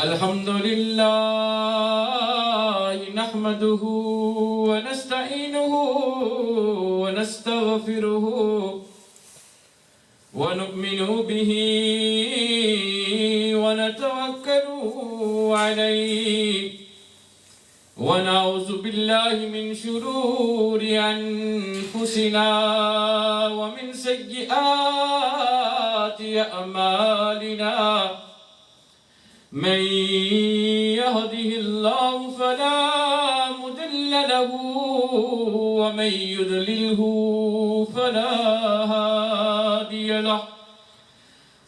الحمد لله نحمده ونستعينه ونستغفره ونؤمن به ونتوكل عليه ونعوذ بالله من شرور أنفسنا ومن سيئات أعمالنا من يهده الله فلا مضل له ومن يضلله فلا هادي له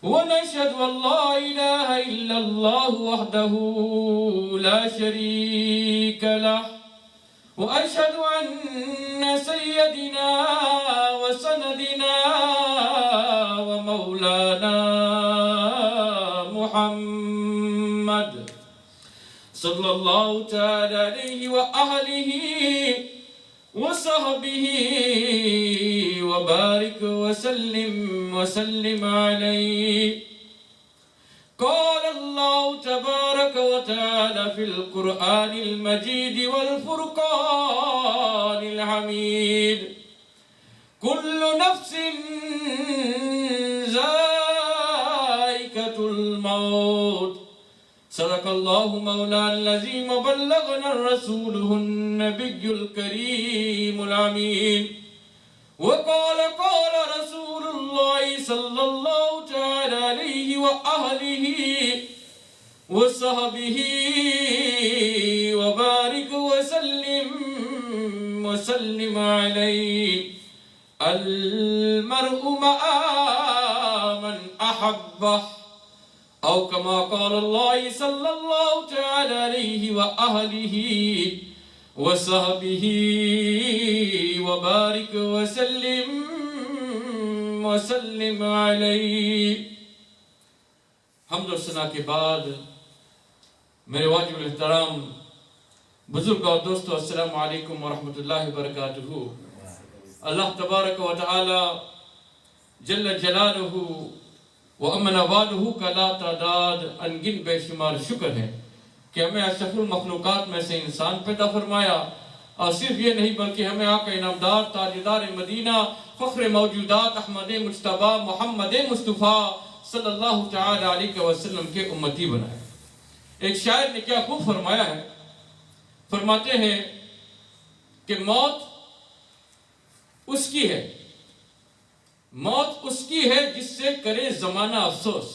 ونشهد أن لا إله إلا الله وحده لا شريك له وأشهد أن سيدنا وسندنا ومولانا محمد صلى الله تعالى عليه وآله وصحبه وبارك وسلم عليه. قال الله تبارك وتعالى في القرآن المجيد والفرقان الحميد كل نفس ذائقة الموت صدق الله مولانا العظيم وبلغنا رسوله النبي الكريم الأمين. وقال قال رسول الله صلى الله تعالى عليه وآله وصحبه وبارك وسلم عليه. المرء مع من أحبه أو كما قال الله صلى الله تعالى عليه وآله وصحبه وبارك وسلم عليه. हमद और सना के बाद मेरे वाजिब एहतराम बुजुर्ग और दोस्तों, अस्सलामु अलैकुम व रहमतुल्लाहि व बरकातुहू. अल्लाह तबारक व तआला जल्ल जलालुहू व अमन वालुहू का ला तादाद अनगिन बेशुमार शुक्र है कि हमें अशरफुल मखलूकात में से इंसान पैदा फरमाया. और सिर्फ ये नहीं बल्कि हमें आका इनामदार ताजदार मदीना फ़ख्र मौजूदात अहमद मुज्तबा मोहम्मद मुस्तफ़ा सल्लल्लाहु तआला अलैहि वसल्लम के उम्मती बनाया. एक शायर ने क्या खूब फरमाया है. फरमाते हैं कि मौत उसकी है, मौत उसकी है जिससे करे जमाना अफसोस.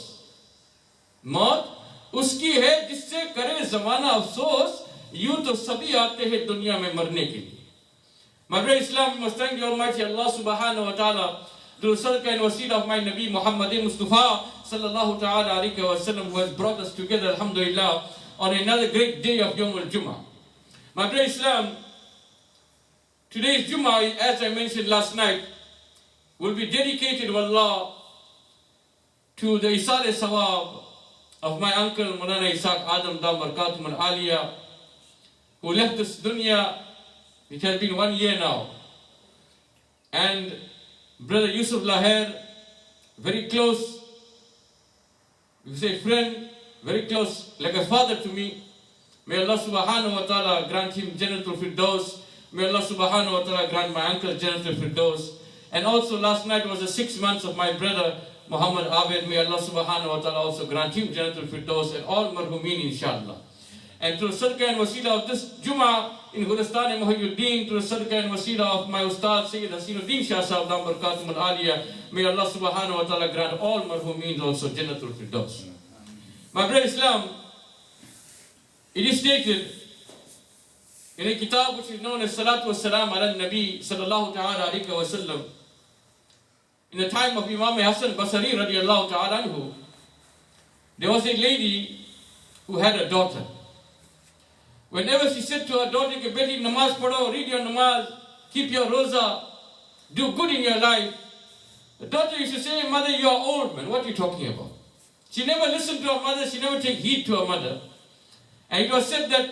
मौत उसकी है जिससे करे जमाना अफसोस. यूं तो सभी आते हैं दुनिया में मरने के लिए. मगर इस्लाम must thank the Almighty Allah subhanahu wa ta'ala through sadaqah and wasila of my Nabi Muhammad Mustafa sallallahu ta'ala alayhi wa sallam, who has brought us together alhamdulillah on another great day of Yawm al-Jum'ah. My dear Islam, today's Jum'ah, as I mentioned last night, will be dedicated to Allah to the Isal Sawab of my uncle Maulana Ishaq Adam Dam Barakatum al-Aliyah, who left this dunya. It has been 1 year now. And brother Yusuf Laher, very close, you say friend, very close, like a father to me. May Allah subhanahu wa ta'ala grant him Jannatul Firdaus. May Allah subhanahu wa ta'ala grant my uncle Jannatul Firdaus. And also last night was the 6 months of my brother Muhammad Abed. May Allah subhanahu wa ta'ala also grant him Jannatul Firdaus and all marhumin inshallah. And through sadaqah and wasila of this Jum'ah in Gulistan and Muhyiddin, through sadaqah and wasila of my Ustad Sayyid Hasinuddin Shah Sahab Dam Barakatum al-Aliyah, may Allah subhanahu wa ta'ala grant all marhumin also Jannatul Firdaus. My brother Islam, it is stated in a kitab which is known as Salaat wa Salaam ala Nabi sallallahu ta'ala alayhi wa sallam, in the time of Imam Hassan Basri radiallahu ta'ala anhu, there was a lady who had a daughter. Whenever she said to her daughter, "Ke beti namaz padho, read your namaz, keep your roza, do good in your life," the daughter used to say, "Mother, you are old, man. What are you talking about?" She never listened to her mother. She never took heed to her mother. And it was said that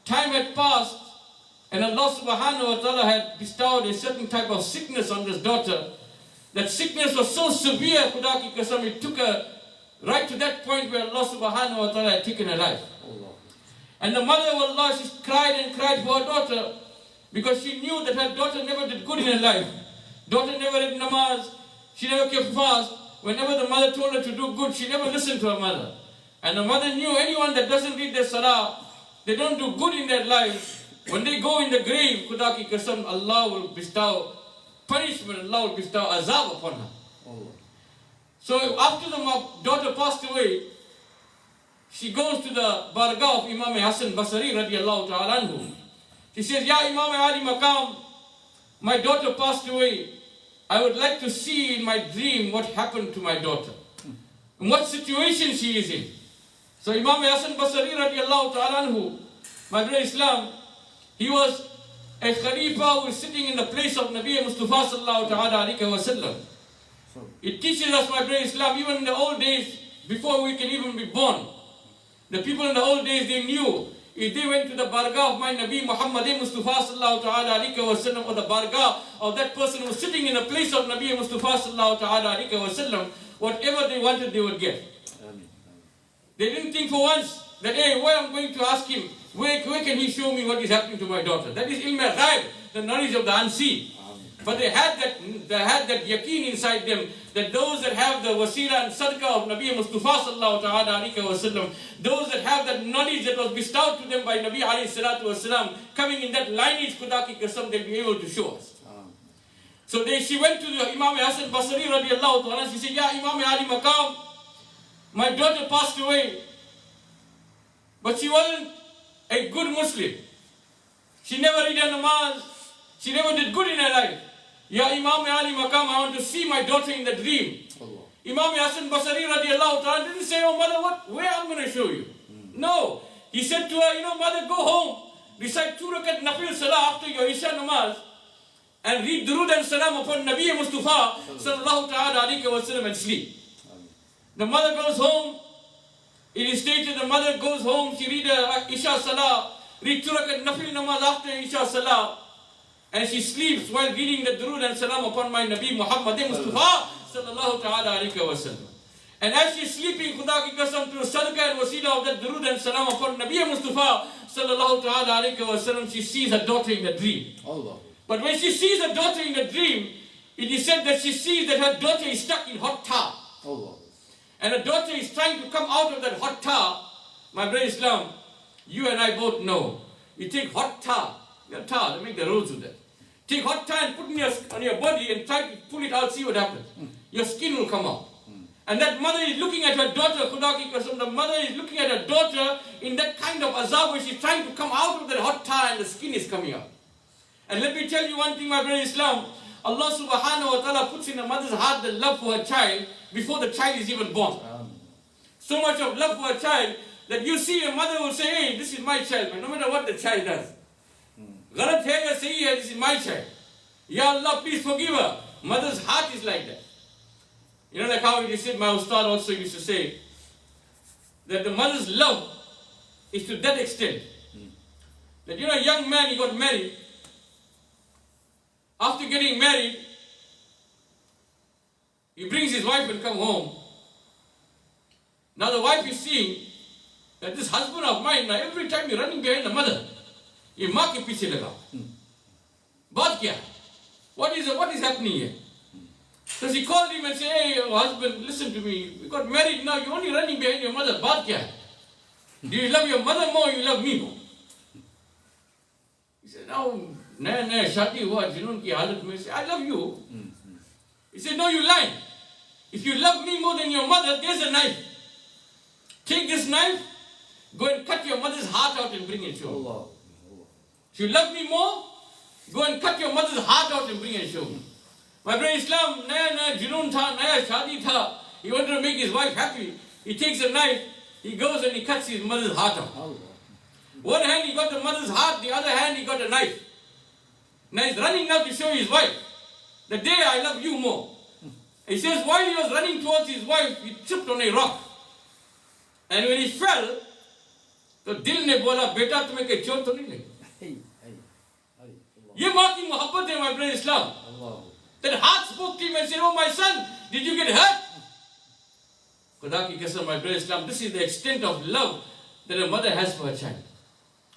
time had passed and Allah subhanahu wa ta'ala had bestowed a certain type of sickness on this daughter. That sickness was so severe, Khuda ki qasam, it took her right to that point where Allah subhanahu wa ta'ala had taken her life. And the mother of Allah, she cried and cried for her daughter because she knew that her daughter never did good in her life. Daughter never read namaz, she never kept fast. Whenever the mother told her to do good, she never listened to her mother. And the mother knew anyone that doesn't read their salah, they don't do good in their life. When they go in the grave, Khuda ki qasam, Allah will bestow punishment, Allah will bestow azab upon her. So after the daughter passed away, she goes to the bargah of Imam Hassan Basri radiallahu ta'ala anhu. She says, Ya Imam Ali Maqam, my daughter passed away. I would like to see in my dream what happened to my daughter, and what situation she is in. So Imam Hassan Basri radiallahu ta'ala anhu, my brother Islam, he was a Khalifa who was sitting in the place of Nabi Mustafa sallallahu ta'ala alayhi wa sallam. It teaches us, my brother Islam, even in the old days, before we can even be born, the people in the old days, they knew if they went to the bargah of my Nabi Muhammad Mustafa sallallahu ta'ala alayhi wa sallam, or the bargah of that person who was sitting in the place of Nabi Mustafa sallallahu ta'ala alayhi wa sallam, whatever they wanted, they would get. They didn't think for once that, hey, why I'm going to ask him, where can he show me what is happening to my daughter? That is ilm al-ghaib, the knowledge of the unseen. But they had that yaqeen inside them, that those that have the wasila and sadaqah of Nabi Mustafa sallallahu ta'ala alayhi wa sallam, those that have that knowledge that was bestowed to them by Nabi alayhi salatu wa sallam, coming in that lineage, Khuda ki qasam, they'll be able to show us. So she went to the Imam Hassan Basri radiallahu ta'ala, she said, Ya Imam Ali Maqam, my daughter passed away, but she wasn't a good Muslim. She never read her namaz, she never did good in her life. Ya Imam Ali Maqam, I want to see my daughter in the dream. Imam Hassan Basri radiallahu ta'ala didn't say, oh mother, where I'm going to show you. No. He said to her, mother, go home, recite 2 rakat nafil salah after your Isha namaz, and read durood and salam upon Nabi Mustafa sallallahu ta'ala alayhi wa sallam, and sleep. The mother goes home. It is stated the mother goes home, she read Isha salah, read 2 rakat nafil namaz after Isha salah, and she sleeps while reading the durood and salam upon my Nabi Muhammad Mustafa sallallahu ta'ala alayhi wa sallam. And as she's sleeping, Khuda ki qasam, through sadaqah and wasila of that durood and salam upon Nabi Mustafa sallallahu ta'ala alayhi wa sallam, she sees her daughter in the dream. But when she sees her daughter in the dream, it is said that she sees that her daughter is stuck in hot tar. And her daughter is trying to come out of that hot tar. My brother Islam, you and I both know, you take hot tar, they make the roads with that. Take hot tar and put it on your body and try to pull it out, see what happens. Your skin will come out. And that mother is looking at her daughter, Khuda ki qasam, the mother is looking at her daughter in that kind of azab where she's trying to come out of that hot tar and the skin is coming out. And let me tell you one thing, my brother Islam, Allah subhanahu wa ta'ala puts in a mother's heart the love for her child before the child is even born. So much of love for a child that you see a mother will say, hey, this is my child, but no matter what the child does. Galat hai ya sahi hai, this is my child. Ya Allah, please forgive her. Mother's heart is like that. Like how it is said, my ustad also used to say, that the mother's love is to that extent. That a young man, he got married. After getting married, he brings his wife and come home. Now the wife is seeing that this husband of mine, now every time he's running behind the mother, ye maa ke piche laga. Baat kya? What is happening here? So she called him and said, hey husband, listen to me. We got married now, you're only running behind your mother. Baat kya? Do you love your mother more or you love me more? He said, now, naya shadi hua, junun ki halat mein, I love you. He said, no, you lie. If you love me more than your mother, there's a knife. Take this knife, go and cut your mother's heart out and bring it show me. If you love me more, go and cut your mother's heart out and bring it show me. My brother Islam, naya junun tha, naya shadi tha. He wanted to make his wife happy. He takes a knife, he goes and he cuts his mother's heart out. One hand he got the mother's heart, the other hand he got a knife. Now he's running now to show his wife, the day I love you more. He says while he was running towards his wife, he tripped on a rock. And when he fell, तो दिल ने बोला बेटा तुम्हें कहीं चोट तो नहीं लगी. ये माँ की मोहब्बत है, my brother Islam. That heart spoke to him and said, oh my son, did you get hurt? Khuda ki qasam, my brother Islam, this is the extent of love that a mother has for her child.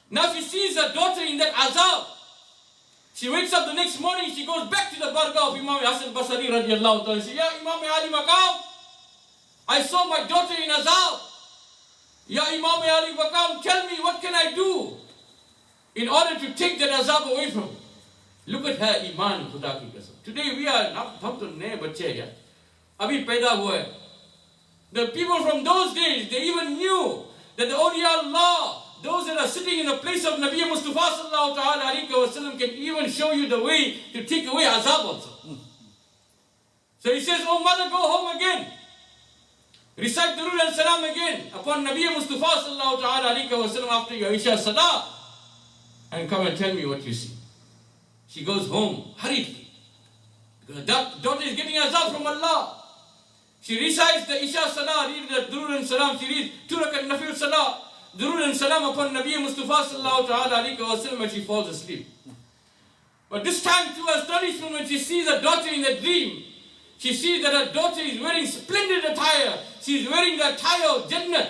Now she sees her daughter in that azab. She wakes up the next morning, she goes back to the bargah of Imam Hasan Basri radiallahu ta'ala. She says, Ya Imam Ali Maqam, I saw my daughter in azab. Ya Imam Ali Maqam, tell me what can I do in order to take that azab away from her. Look at her iman, Khuda ki qasam. Today we are not hum to naye bacche hai. Abhi paida hua hai. The people from those days, they even knew that the awliya Allah, those that are sitting in the place of Nabi Mustafa sallallahu ta'ala alayhi wa sallam, can even show you the way to take away azab also. So he says, oh mother, go home again. Recite Durood and Salam again upon Nabi Mustafa sallallahu ta'ala alayhi wa sallam after your Isha Salah. And come and tell me what you see. She goes home hurriedly. Because her daughter is getting azab from Allah. She recites the Isha Salah, reads the Durood and Salam. She reads 2 rakat Nafil Salah, Durood and Salam upon Nabi Mustafa sallallahu ta'ala alayhi wa sallam, and she falls asleep. But this time, to her astonishment, when she sees her daughter in the dream, she sees that her daughter is wearing splendid attire. She is wearing the attire of Jannat.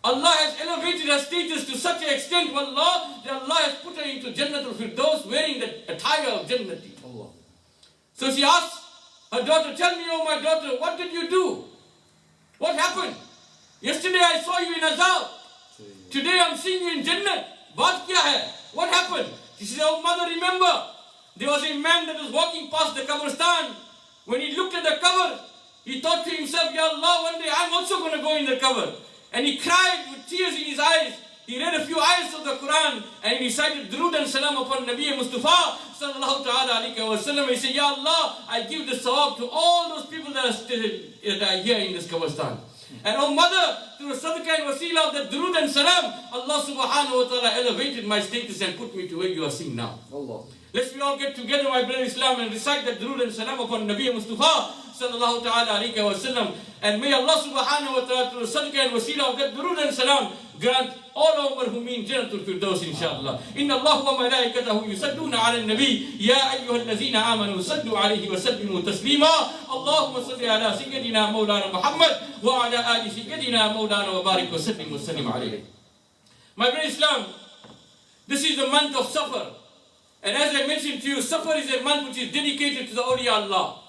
Allah has elevated her status to such an extent, wallah, that Allah has put her into Jannatul Firdaus wearing the attire of Jannati. So she asks her daughter, tell me, oh my daughter, what did you do? What happened? Yesterday I saw you in azab. Today I'm seeing you in Jannat. Baat kya hai? What happened? She said, oh mother, remember, there was a man that was walking past the Qabristan. When he looked at the cover, he thought to himself, Ya Allah, one day I'm also going to go in the cover. And he cried with tears in his eyes. He read a few ayahs of the Quran and he recited Durood and Salam upon Nabi Mustafa sallallahu ta'ala alayhi wa sallam. He said, Ya Allah, I give the sawab to all those people that are here in this Qabristan. And oh mother, through the sadaqah and wasila of the Durood and Salam, Allah subhanahu wa ta'ala elevated my status and put me to where you are seeing now. Allah. Let's we all get together, my brother Islam, and recite that Durood and Salam upon Nabi Mustafa sallallahu ta'ala alayhi wa sallam. And may Allah subhanahu wa ta'ala, through the sadaqah and wasila of that Durood and Salam, grant all our marhumin Jannatul Firdaus inshallah. Inna Allah wa malaikatahu yusadduna ala nabi ya ayyuhal lazina amanu sallu alayhi wa sallimu taslima. Allahumma salli ala sayyidina Mawlana Muhammad wa ala ali sayyidina Mawlana wa barik wa sallim wa sallim alayhi. My brother Islam, this is the month of Safar. And as I mentioned to you, Safar is a month which is dedicated to the awliya Allah.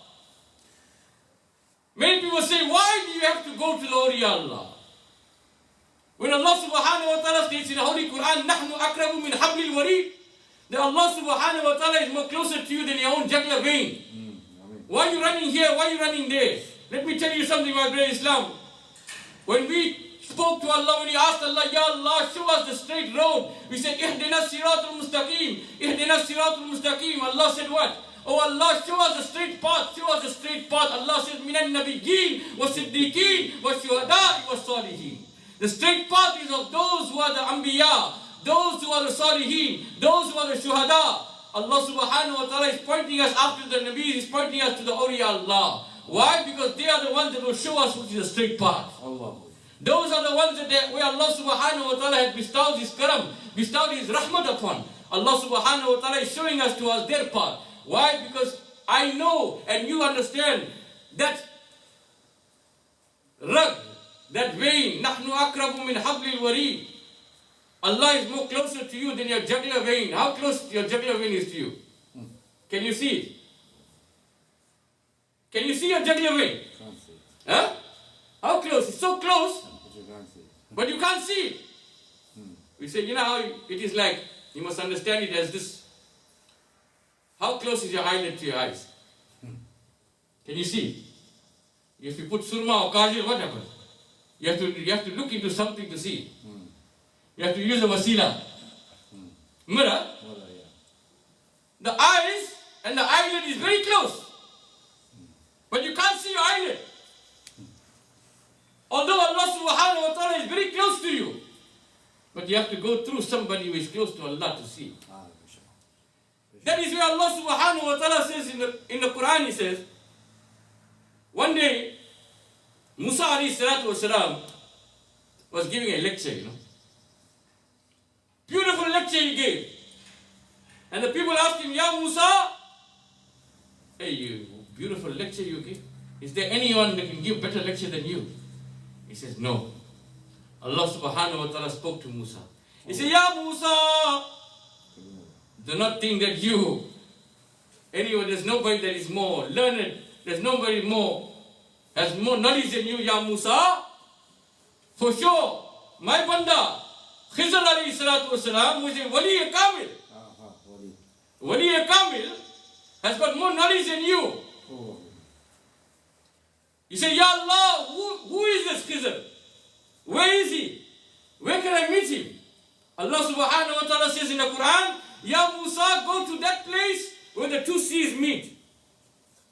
Many people say, why do you have to go to the awliya Allah? When Allah subhanahu wa ta'ala states in the Holy Quran, نَحْنُ أَقْرَبُ مِنْ حَبْلِ الْوَرِيدِ, that Allah subhanahu wa ta'ala is more closer to you than your own jugular vein. Why are you running here? Why are you running there? Let me tell you something, my brother Islam. When we spoke to Allah, when we asked Allah, Ya Allah, show us the straight road, we said, اِهْدِنَا الصِّرَاطُ الْمُسْتَقِيمِ اِهْدِنَا الصِّرَاطُ الْمُسْتَقِيمِ. Allah said what? Oh Allah, show us the straight path, show us the straight path. Allah says, مِنَ النَّبِيِّينَ وَالصِّدِّيقِينَ وَالشُّهَدَاءِ وَالصَّالِحِينَ. The straight path is of those who are the Anbiya, those who are the Salihin, those who are the Shuhada. Allah subhanahu wa ta'ala is pointing us after the Nabi, is pointing us to the awliya Allah. Why? Because they are the ones that will show us which is the straight path. Allah. Those are the ones that where Allah subhanahu wa ta'ala has bestowed His karam, bestowed His rahmat upon. Allah subhanahu wa ta'ala is showing us to us their path. Why? Because I know and you understand that rag, that vein, نَحْنُ أَقْرَبُ مِنْ حَبْلِ الْوَرِيدِ. Allah is more closer to you than your jugular vein. How close your jugular vein is to you? Can you see it? Can you see your jugular vein? Can't see it. Huh? How close? It's so close. But you can't see it. But you can't see it. We say, you know how it is like, you must understand it as this. How close is your eyelid to your eyes? Can you see? If you put surma or kajal, what happens? You have to look into something to see. You have to use a wasila. Mirror. The eyes and the eyelid is very close. But you can't see your eyelid. Although Allah subhanahu wa ta'ala is very close to you. But you have to go through somebody who is close to Allah to see. That is where Allah subhanahu wa ta'ala says in the Quran, He says, one day, Musa alayhi salatu wasalam was giving a lecture, Beautiful lecture he gave. And the people asked him, Ya Musa, hey, you beautiful lecture you give. Is there anyone that can give better lecture than you? He says, no. Allah subhanahu wa ta'ala spoke to Musa. He said, Ya Musa, do not think that you, anyway, there's nobody that is more learned, there's nobody has more knowledge than you, Ya Musa. For sure, my banda, Khizr alayhi salatu wasalam, who is a wali kamil, wali kamil, has got more knowledge than you. He said, Ya Allah, who is this Khizr? Where is he? Where can I meet him? Allah subhanahu wa ta'ala says in the Quran, Ya Musa, go to that place where the two seas meet.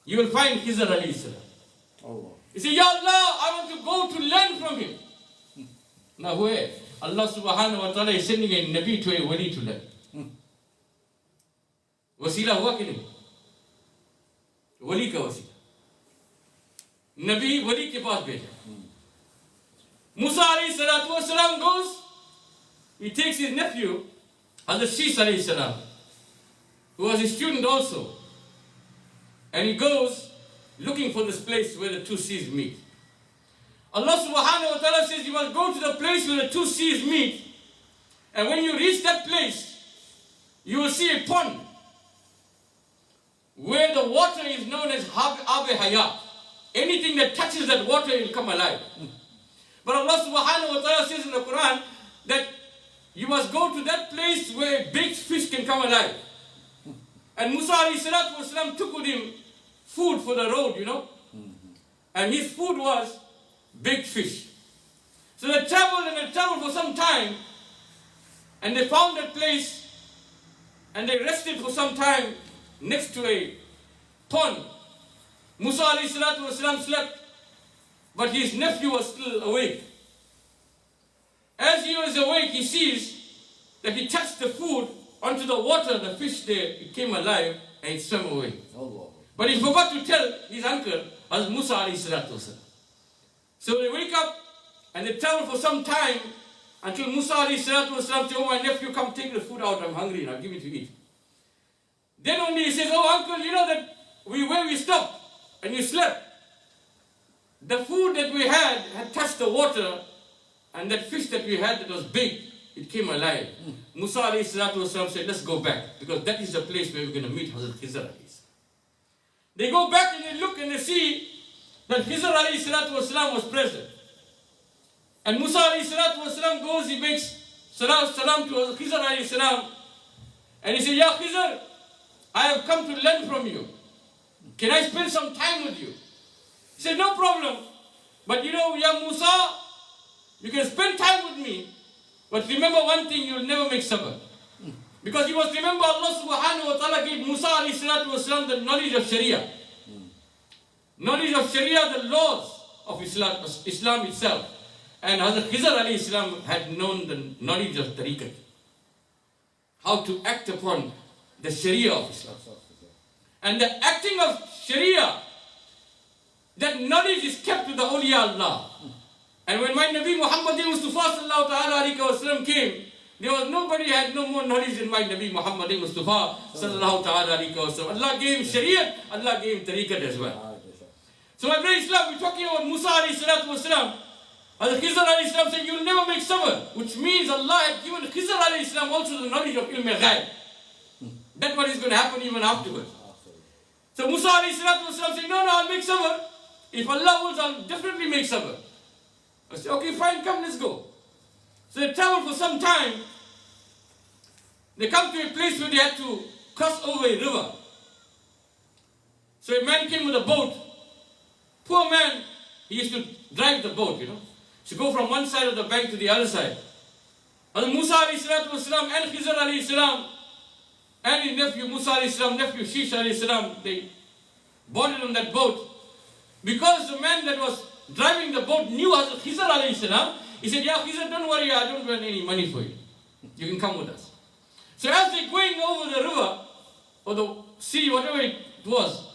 You will find Khizr alayhi salam. He said, Ya Allah, I want to go to learn from him. Now where? Allah subhanahu wa ta'ala is sending a Nabi to a wali to learn. Wasila hua ki nahi? Wali ka wasila. Nabi wali ke paas bheja. Musa alayhi salatu wasalam goes, he takes his nephew, Hazrat Shis alayhi salam, who was a student also, and he goes looking for this place where the two seas meet. Allah subhanahu wa ta'ala says you must go to the place where the two seas meet, and when you reach that place, you will see a pond where the water is known as Ab-e Hayat. Anything that touches that water will come alive. But Allah subhanahu wa ta'ala says in the Quran that you must go to that place where a big fish can come alive. And Musa alayhi salatu wasalam took with him food for the road, you know. And his food was big fish. So they traveled for some time, and they found that place, and they rested for some time next to a pond. Musa alayhi salatu wasalam slept, but his nephew was still awake. As he was awake, he sees that he touched the food onto the water, the fish there, it came alive and it swam away. But he forgot to tell his uncle, as Musa alayhi salatu wasalam. So they wake up and they travel for some time until Musa alayhi salatu wasalam says, oh my nephew, come take the food out, I'm hungry now, give me to eat. Then only he says, oh uncle, you know that where we stopped and you slept, the food that we had touched the water, and that fish that we had that was big, it came alive. Musa alayhi salatu wasalam said, let's go back, because that is the place where we're going to meet Hazrat Khizr alayhi salam. They go back and they look and they see that Khizr alayhi salatu wasalam was present. And Musa alayhi salatu wasalam goes, he makes salam to Khizr alayhi salam, and he says, Ya Khizr, I have come to learn from you. Can I spend some time with you? He said, no problem. But you know, Ya Musa, you can spend time with me, but remember one thing, you will never make sabr. Because you must remember Allah subhanahu wa ta'ala gave Musa alayhi salatu wasalam the knowledge of Sharia. Knowledge of Sharia, the laws of Islam itself. And Hazrat Khizr alayhi salam had known the knowledge of tariqat. How to act upon the Sharia of Islam. And the acting of Sharia, that knowledge is kept to the awliya Allah. And when my Nabi Muhammad Mustafa sallallahu ta'ala alayhi wa sallam came, there was nobody had no more knowledge than my Nabi Muhammad Mustafa sallallahu ta'ala alayhi wa sallam. Allah gave Shariat, Allah gave tariqat as well. So my brother Islam, we're talking about Musa alayhi salatu wa sallam. Hazrat Khizr alayhi salam said, you will never make sabr, which means Allah had given Khizr alayhi salam also the knowledge of ilm al-ghaib. That's what is going to happen even afterwards. So Musa alayhi salatu wa sallam said, no, I'll make sabr. If Allah wills, I'll definitely make sabr. I said, okay, fine, come, let's go. So they travel for some time. They come to a place where they had to cross over a river. So a man came with a boat. Poor man, he used to drive the boat, you know. So go from one side of the bank to the other side. And Musa alayhi salatu wasalam and Khizr alayhi salam and his nephew Musa alayhi salam, nephew Shish alayhi salam, they boarded on that boat. Because the man that was driving the boat knew Hazrat Khizr alayhi salam, he said, Ya Khizr, don't worry, I don't want any money for you. You can come with us. So as they're going over the river, or the sea, whatever it was,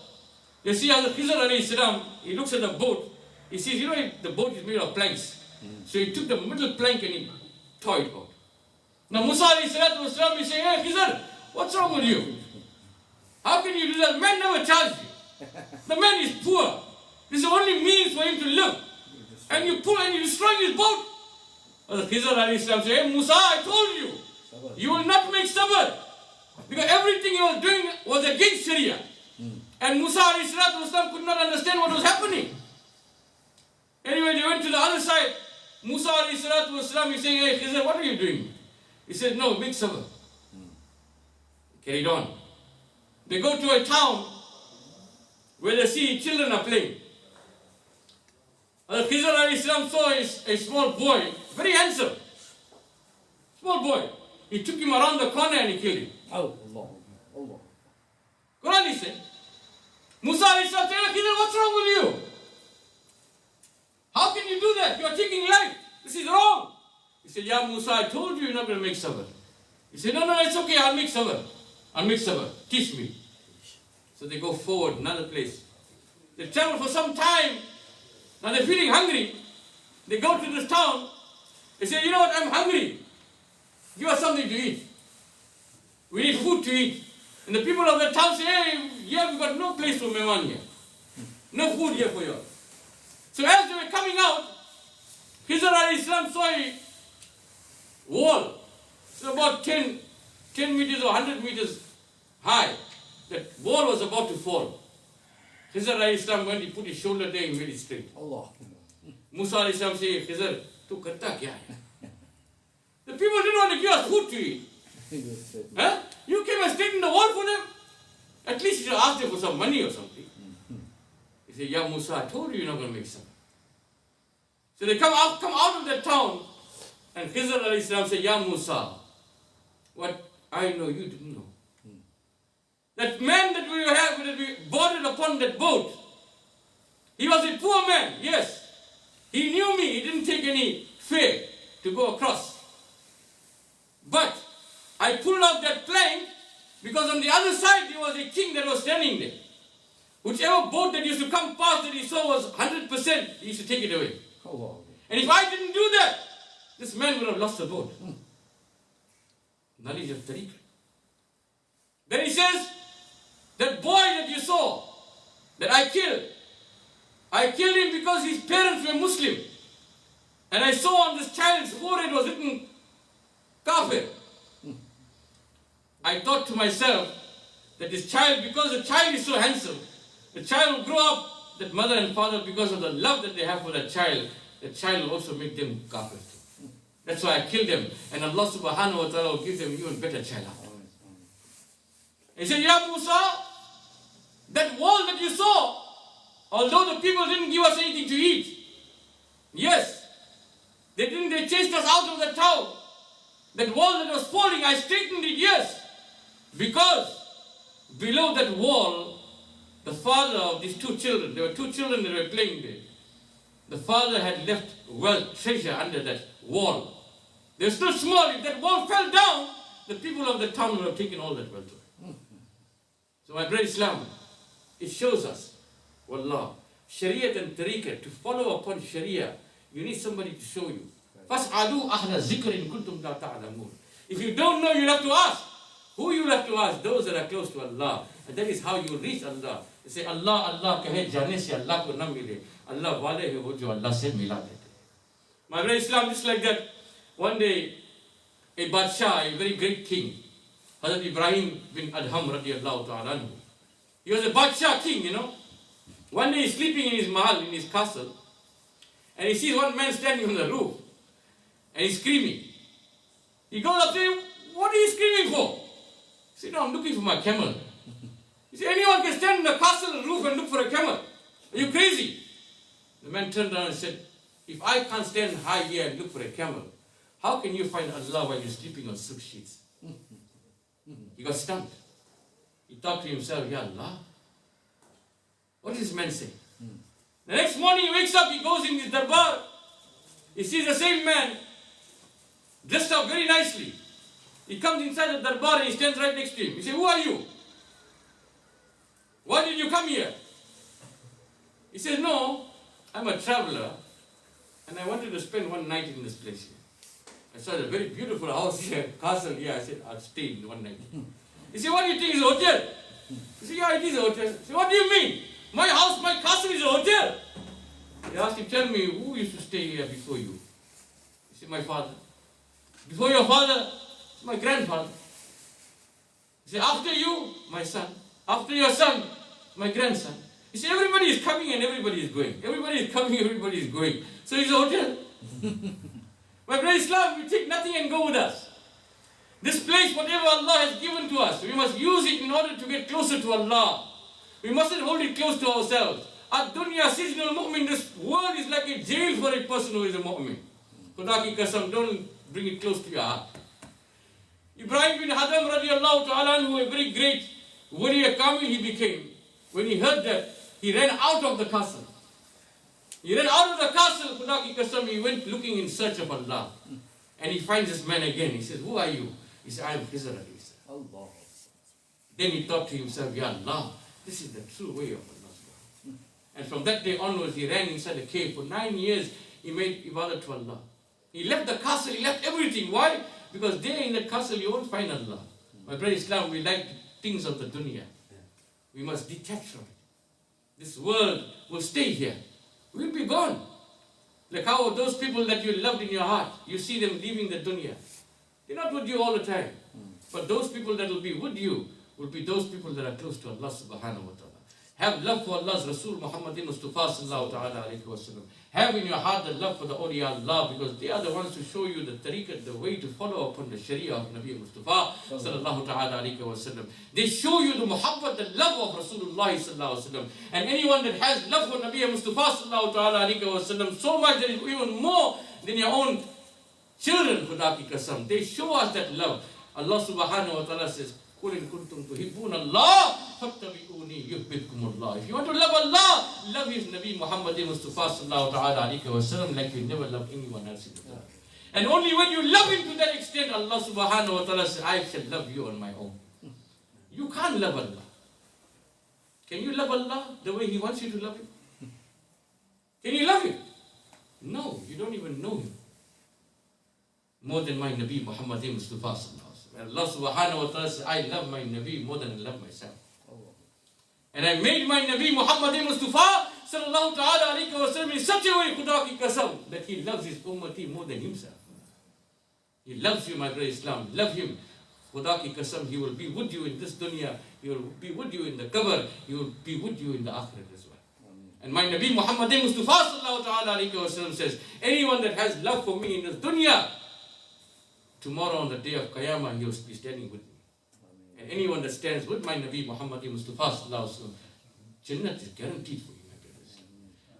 they see Hazrat Khizr alayhi salam, he looks at the boat, he sees, you know, the boat is made of planks. So he took the middle plank and he tore it out. Now Musa alayhi salatu wasalam, he said, hey Khizr, what's wrong with you? How can you do that? The man never charged you. The man is poor. This is the only means for him to live. and you pull and you destroy his boat. Khizr alayhi salam said, hey Musa, I told you, you will not make sabr. Because everything he was doing was against Sharia. And Musa alayhi salam could not understand what was happening. Anyway, they went to the other side. Musa alayhi salam, he's saying, hey Khizr, what are you doing? He said, no, make sabr. Carried on. They go to a town where they see children are playing. Khizr alayhi salam saw a small boy, very handsome. Small boy. He took him around the corner and he killed him. Allah. Quran he said. Musa alayhi salam said, Khizr, what's wrong with you? How can you do that? You are taking life. This is wrong. He said, yeah Musa, I told you you're not going to make sabr. He said, no, it's okay, I'll make sabr. Teach me. So they go forward, another place. They travel for some time. Now they're feeling hungry. They go to this town. They say, you know what, I'm hungry. Give us something to eat. We need food to eat. And the people of the town say, hey, yeah, we've got no place for Mehman here. No food here for you. So as they were coming out, Khizr alayhi salam saw a wall. It's about 10 meters or 100 meters high. That wall was about to fall. Khizr alayhi salam, when he put his shoulder there, he made it straight. Allah. Musa alayhi salam said, Khizr, tu karta kya hai? The people didn't want to give us food to eat. Huh? You came and stayed in the wall for them. At least you should ask them for some money or something. He said, yeah Musa, I told you you're not going to make some. So they come out of the town, and Khizr alayhi salam said, yeah Musa, what I know you didn't know. That man that we boarded upon that boat, he was a poor man, yes. He knew me, he didn't take any fare to go across. But I pulled out that plank because on the other side there was a king that was standing there. Whichever boat that used to come past that he saw was 100%, he used to take it away. Allah. And if I didn't do that, this man would have lost the boat. Knowledge of tariqah. Then he says, that boy that you saw, that I killed him because his parents were Muslim. And I saw on this child's forehead was written, Kafir. I thought to myself, that this child, because the child is so handsome, the child will grow up, that mother and father, because of the love that they have for the child will also make them kafir. That's why I killed them. And Allah subhanahu wa ta'ala will give them even better child. He said, Ya Musa, that wall that you saw, although the people didn't give us anything to eat, yes, they chased us out of the town. That wall that was falling, I straightened it, yes, because below that wall, the father of these two children, there were two children that were playing there. The father had left wealth, treasure under that wall. They were still small. If that wall fell down, the people of the town would have taken all that wealth away. So my brother Islam, it shows us, wallah, Shariat and Tariqah, to follow upon Sharia, you need somebody to show you. فَاسْعَلُوا أَهْلَ ذِكْرٍ كُنْتُمْ لَا تَعْلَمُونَ. If you don't know, you'll have to ask. Who you have to ask? Those that are close to Allah. And that is how you reach Allah. You say, Allah, Allah, kahe jane se Allah ko na mile. Allah wale hai wo jo Allah se mila dete. My brother Islam, just like that, one day, a Badshah, a very great king, Hazrat Ibrahim bin Adham radiallahu ta'ala anhu. He was a Badshah king, you know. One day he's sleeping in his mahal, in his castle, and he sees one man standing on the roof, and he's screaming. He goes up to him, what are you screaming for? He said, no, I'm looking for my camel. He said, anyone can stand in the castle roof and look for a camel. Are you crazy? The man turned around and said, if I can't stand high here and look for a camel, how can you find Allah while you're sleeping on silk sheets? He got stunned. He thought to himself, Ya Allah, what does this man say? The next morning he wakes up, he goes in his darbar. He sees the same man, dressed up very nicely. He comes inside the darbar and he stands right next to him. He says, who are you? Why did you come here? He says, no, I'm a traveler and I wanted to spend one night in this place here. I saw a very beautiful house here, castle here. I said, I'll stay in one night. He said, what do you think is a hotel? He said, yeah, it is a hotel. He said, what do you mean? My house, my castle is a hotel. He asked him, tell me, who used to stay here before you? He said, my father. Before your father? My grandfather. He said, after you? My son. After your son? My grandson. He said, everybody is coming and everybody is going. Everybody is coming, everybody is going. So it's a hotel. My brother Islam, we take nothing and go with us. This place, whatever Allah has given to us, we must use it in order to get closer to Allah. We mustn't hold it close to ourselves. Ad-dunya sijnul mu'min, this world is like a jail for a person who is a mu'min. Khuda ki qasam, don't bring it close to your heart. Ibrahim bin Hadam radiallahu ta'ala anhu, a very great warrior kamil he became. When he heard that, he ran out of the castle. He ran out of the castle, Khuda ki qasam, he went looking in search of Allah. And he finds this man again. He says, who are you? He said, I am Khizr. Allah. Then he thought to himself, Ya Allah, this is the true way of Allah. And from that day onwards, he ran inside a cave. For 9 years, he made ibadah to Allah. He left the castle, he left everything. Why? Because there in the castle, you won't find Allah. My brother Islam, we like things of the dunya. We must detach from it. This world will stay here. We'll be gone. Like how those people that you loved in your heart, you see them leaving the dunya. They're not with you all the time. But those people that will be with you will be those people that are close to Allah subhanahu wa ta'ala. Have love for Allah's Rasul Muhammadin Mustafa sallallahu ta'ala alayhi wa sallam. Have in your heart the love for the awliya Allah, because they are the ones who show you the tariqat, the way to follow upon the sharia of Nabi Mustafa sallallahu ta'ala alayhi wa sallam. They show you the muhabbat, the love of Rasulullah sallallahu alayhi wa sallam. And anyone that has love for Nabi Mustafa sallallahu ta'ala alayhi wa sallam so much that is even more than your own children, khuda ki qasam, they show us that love. Allah subhanahu wa ta'ala says, قُلْ إِن كُنْتُمْ تُحِبُّونَ اللَّهَ فَاتَّبِعُونِي يُحْبِبْكُمُ اللَّهُ. If you want to love Allah, love His Nabi Muhammad Mustafa sallallahu ta'ala alayhi wa sallam like you never loved anyone else in the world. And only when you love Him to that extent, Allah subhanahu wa ta'ala says, I shall love you on my own. You can't love Allah. Can you love Allah the way He wants you to love Him? Can you love Him? No, you don't even know Him more than my Nabi Muhammad Mustafa sallallahu alaihi wasallam. Allah subhanahu wa ta'ala says, I love my Nabi more than I love myself. And I made my Nabi Muhammad Mustafa sallallahu ta'ala alayhi wa sallam in such a way, khuda ki qasam, that he loves his ummati more than himself. He loves you, my brother Islam. Love him. Khuda ki qasam, he will be with you in this dunya. He will be with you in the qabr. He will be with you in the akhirat as well. And my Nabi Muhammad Mustafa sallallahu ta'ala alayhi wa sallam says, anyone that has love for me in this dunya, tomorrow on the day of Qiyamah, he will be standing with me. And anyone that stands with my Nabi Muhammad Mustafa sallallahu alaihi wasallam, Jannat is guaranteed for you, my brothers.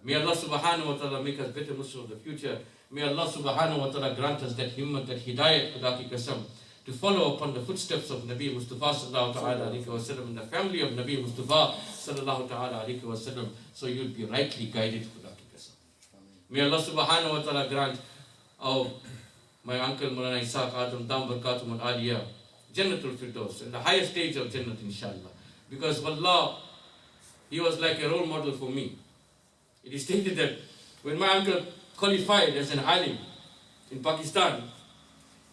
May Allah subhanahu wa ta'ala make us better Muslims of the future. May Allah subhanahu wa ta'ala grant us that himmat, that hidayat, khuda ki qasam, to follow upon the footsteps of Nabi Mustafa sallallahu ta'ala alayhi wa sallam and the family of Nabi Mustafa sallallahu ta'ala alayhi wa sallam, so you'll be rightly guided, khuda ki qasam. May Allah subhanahu wa ta'ala grant my uncle Mulana Isaac Adam Dam Barakatum al Aliyah Jannatul Firdaus, in the highest stage of Jannat inshallah. Because wallah, he was like a role model for me. It is stated that when my uncle qualified as an alim in Pakistan,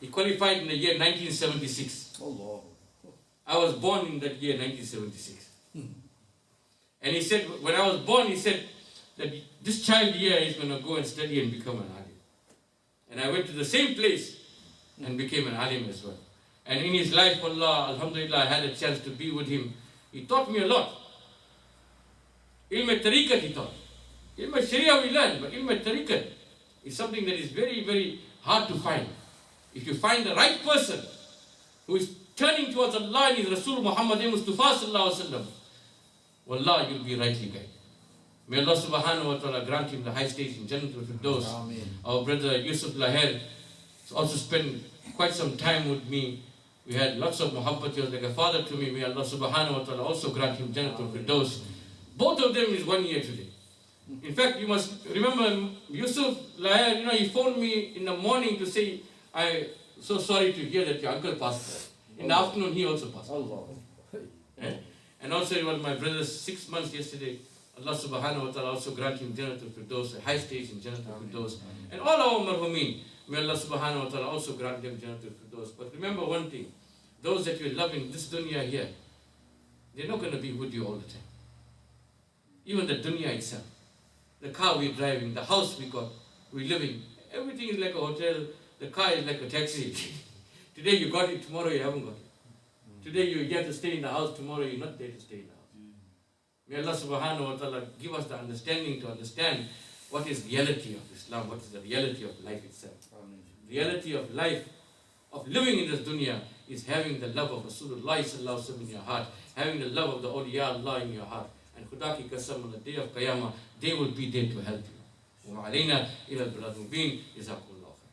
he qualified in the year 1976. Allah. I was born in that year 1976. And he said, when I was born, he said that this child here is going to go and study and become an alim. And I went to the same place and became an alim as well. And in his life, Allah, alhamdulillah, I had a chance to be with him. He taught me a lot. Ilm al-tariqat he taught. Ilm al-sharia we learn, but ilm al-tariqat is something that is very, very hard to find. If you find the right person who is turning towards Allah and His Rasul Muhammad Mustafa sallallahu alaihi wasallam, wallah, you'll be rightly guided. May Allah subhanahu wa ta'ala grant him the high stage in Jannatul Firdaus. Our brother Yusuf Laher also spent quite some time with me. We had lots of muhabbat. He was like a father to me. May Allah subhanahu wa ta'ala also grant him Jannatul Firdaus. Both of them is 1 year today. In fact, you must remember Yusuf Laher, he phoned me in the morning to say, I'm so sorry to hear that your uncle passed away. In the afternoon, he also passed away. And also it was my brother's 6 months yesterday. Allah subhanahu wa ta'ala also grant him Jannatul Firdaus, a high stage in Jannatul Firdaus. And all our marhumeen, may Allah subhanahu wa ta'ala also grant them Jannatul Firdaus. But remember one thing, those that you love in this dunya here, they're not going to be with you all the time. Even the dunya itself. The car we're driving, the house we got, we're living, everything is like a hotel, the car is like a taxi. Today you got it, tomorrow you haven't got it. Today you get to stay in the house, tomorrow you're not there to stay in the house. May Allah subhanahu wa ta'ala give us the understanding to understand what is reality of Islam, what is the reality of life itself. Reality of life, of living in this dunya, is having the love of Rasulullah sallallahu alaihi wasallam in your heart, having the love of the awliya Allah in your heart. And Khuda ki qasam, on the day of Qiyamah, they will be there to help you. Wa alayna ila al-balad mubin, jazakumullah khair.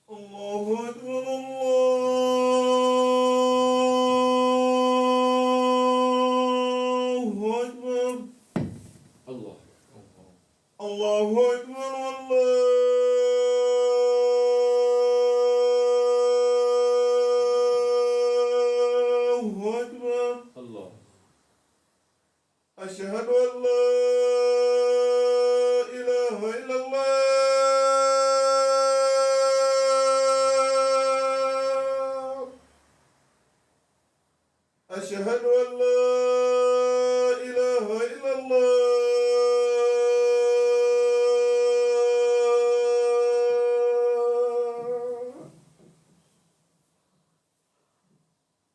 Allahu Akbar, Allahu Akbar, Allah. Allahu Akbar, Allahu Akbar. Allah. Ashhadu an la ilaha illallah. أشهد أن لا إله إلا الله.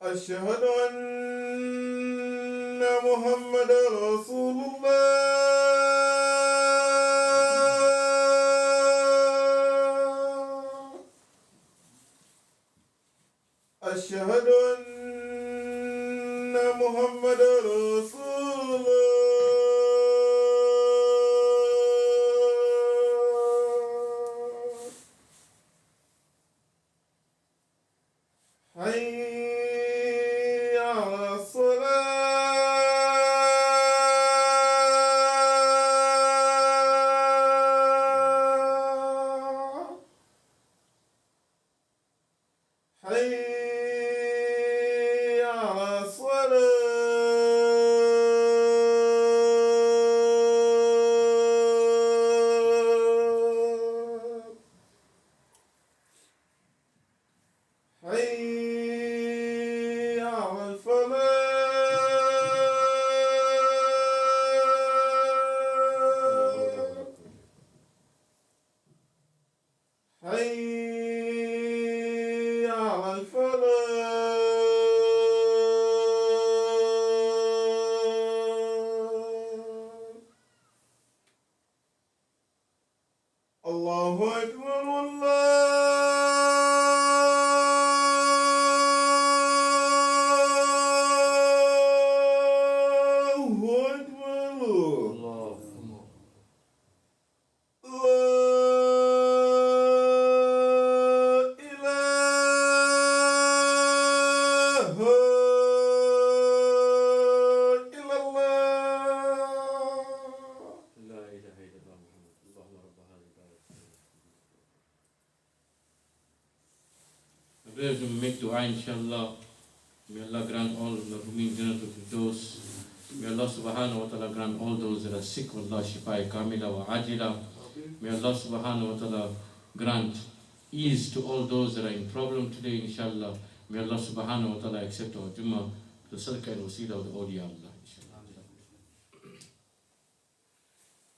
أشهد أن محمدا رسول الله. أشهد أن محمد رسول الله. حي على الصلاة. حي على الصلاة. حي على الفلاح. حي على الفلاح. الله أكبر، الله أكبر. Allah. La ilaha illallah Muhammad. Allahumma rabba hadhihi al-ayat. We have to make dua, inshallah. May Allah grant all the Mu'min Jannatul Firdaus. May Allah subhanahu wa ta'ala grant all those that are sick, wallah shifaa kamila wa ajila. May Allah subhanahu wa ta'ala grant ease to all those that are in problem today, inshallah. May Allah subhanahu wa ta'ala accept our juma, the sadaqah and wasila of the awliya Allah, inshallah.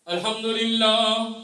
Alhamdulillah.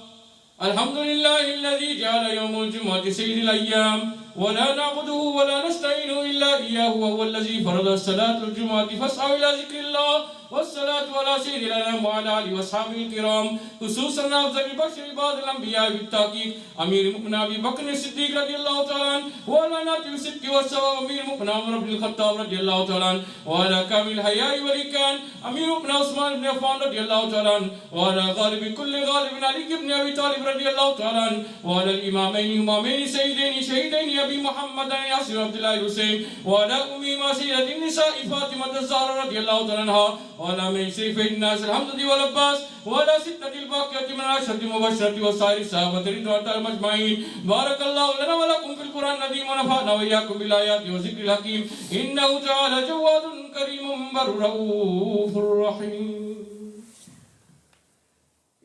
الحمد لله الذي جعل يوم الجمعة سيد الأيام ولا نعبده ولا نستعين إلا إياه وهو الذي فرض الصلاة الجمعة فاسعوا إلى ذكر الله والصلاة على سيد الأنام وعلى آله وأصحابه الكرام خصوصا أفضل البشر بعد الأنبياء بالتحقيق أمير المؤمنين أبي بكر الصديق رضي الله تعالى عنه وعلى ناتي الصدق والصواب أمير المؤمنين عمر بن الخطاب رضي الله تعالى عنه وعلى كامل الحياء والإكرام أمير المؤمنين عثمان بن عفان رضي الله تعالى عنه وعلى غالب كل غالب علي بن أبي طالب رضي الله تعالى عنه وعلى الإمامين سيدين شهيدين أبي محمد ياسر عبد الله حسين وعلى أم سيدة النساء فاطمة الزهراء رضي الله تعالى عنها وعلى من شريفي الناس الحمد والعباس وعلى ستة الباقية من العشرة المبشرة وسائر الصحابة رضوان الله أجمعين. بارك الله لنا ولكم في القرآن العظيم ونفعنا وإياكم بالآيات وذكر الحكيم إنه تعالى جواد كريم بر رؤوف رحيم.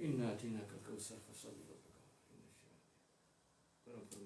إنا أتيناك الكوثر فصل لربك وانحر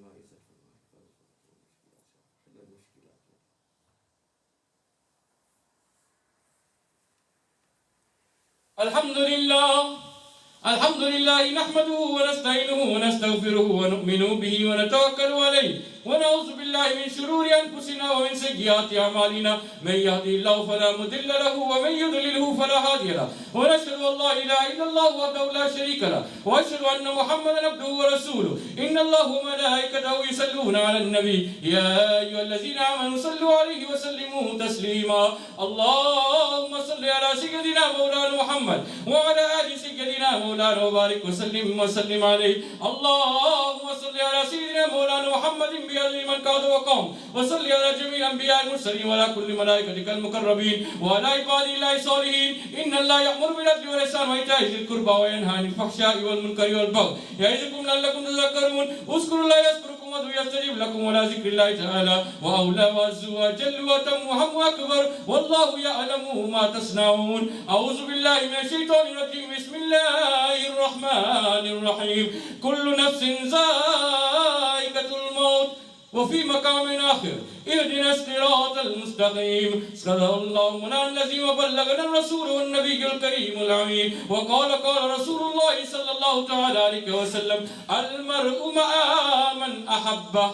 الحمد لله نحمده ونستعينه ونستغفره ونؤمن به ونتوكل عليه ونعوذ بالله من شرور أنفسنا ومن سيئات أعمالنا من يهده الله فلا مضل له ومن يضلله فلا هادي له ونشهد أن لا إله إلا الله وحده لا شريك له وأشهد أن محمدا عبده ورسوله إن الله وملائكته يصلون على النبي يا أيها الذين آمنوا صلوا عليه وسلموا تسليما. اللهم صل على سيدنا مولانا محمد وعلى آل سيدنا مولانا وبارك وسلم عليه. اللهم صل على سيدنا مولانا محمد بأجل من كاد وقام وصل على جميع الأنبياء المرسلين وعلى كل ملائكتك المقربين وعلى عباد الله الصالحين. إن الله يأمر بالعدل والإحسان وإيتاء ذي القربى وينهى عن الفحشاء والمنكر والبغي يعظكم لعلكم تذكرون. اذكروا الله يذكركم وادعوه يستجيب لكم ولا ذكر الله تعالى وأولى وعز وجل وتم وهم أكبر والله يعلم ما تصنعون. أعوذ بالله من الشيطان الرجيم. بسم الله الرحمن الرحيم. كل نفس ذائقة الموت وفي مقام آخر اهدنا الصراط المستقيم. صدق الله مولانا الذي وبلغنا الرسول والنبي الكريم الأمين. وقال رسول الله صلى الله تعالى عليه وسلم المرء مع من أحبه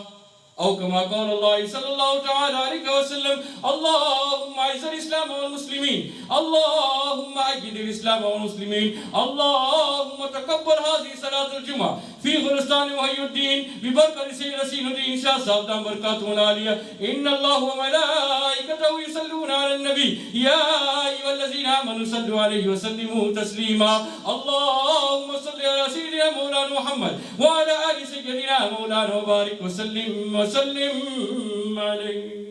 أو كما قال الله صلى الله تعالى عليه وسلم اللهم أعز الإسلام والمسلمين اللهم أيد الإسلام والمسلمين. اللهم تقبل هذه صلاة الجمعة في غرستان وحي الدين ببركة سيد رسول الدين شاه صاحب دام بركاته العالية. إن الله وملائكته يصلون على النبي يا أيها الذين آمنوا صلوا عليه وسلموا تسليما. اللهم صل على سيدنا مولانا محمد وعلى آل سيدنا مولانا وبارك وسلم عليه.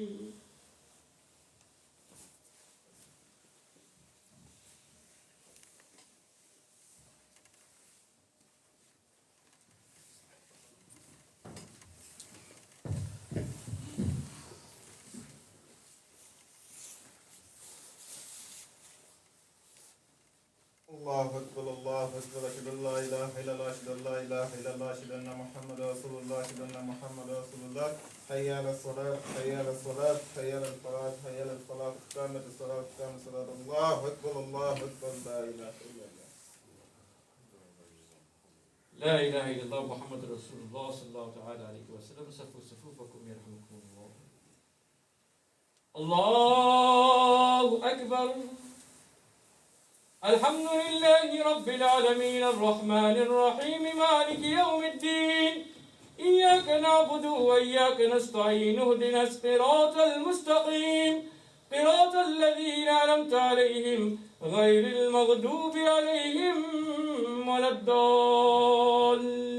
الله أكبر الله أكبر أشهد أن لا إله إلا الله أشهد أن لا إله إلا الله أشهد أن محمدا رسول الله أشهد أن محمدا رسول الله. حي على الصلاة حي على الصلاة حي على الفلاح حي على الفلاح قامت الصلاة قامت الصلاة. الله أكبر الله أكبر لا إله إلا الله لا إله إلا الله محمد رسول الله صلى الله تعالى عليه وسلم. صفوا صفوفكم يرحمكم الله. الله أكبر. الحمد لله رب العالمين الرحمن الرحيم مالك يوم الدين. إياك نعبد وإياك نستعين اهدنا الصراط المستقيم صراط الذين أنعمت عليهم غير المغضوب عليهم ولا الضالين.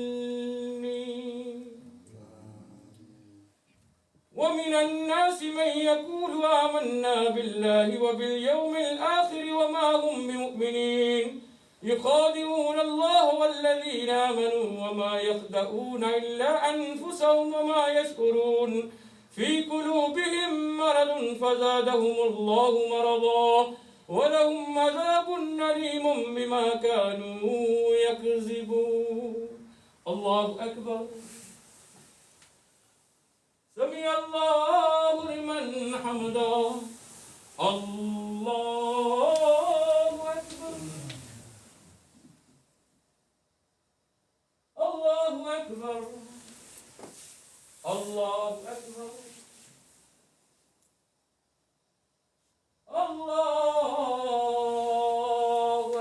ومن الناس من يقول آمنا بالله وباليوم الآخر وما هم بمؤمنين يخادعون الله والذين آمنوا وما يخدعون إلا أنفسهم وما يشعرون. في قلوبهم مرض فزادهم الله مرضا ولهم عذاب أليم بما كانوا يكذبون. الله أكبر. سمع الله لمن حمده. الله أكبر. الله أكبر. الله أكبر. الله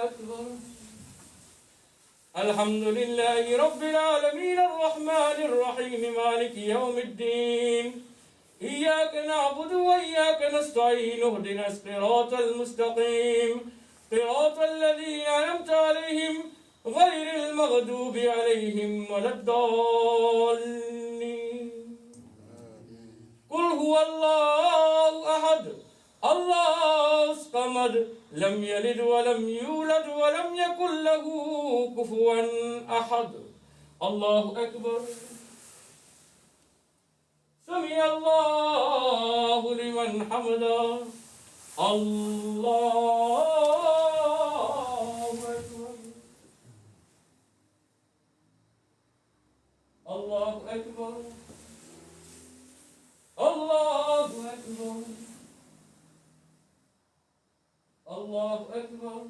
أكبر. الحمد لله رب العالمين الرحمن الرحيم مالك يوم الدين. إياك نعبد وإياك نستعين اهدنا الصراط المستقيم صراط الذين أنعمت عليهم غير المغضوب عليهم ولا الضالين. हुवल्लाहु अहद अल्लाहु Samad lump यलिद वलम यूलद वलम यकुल लहू कुफुवन अहद। अल्लाहु अकबर। समी अल्लाहु लिमन हमिदा। अल्लाहु अकबर। अल्लाहु अकबर। अल्लाहु अकबर। अल्लाहु अकबर।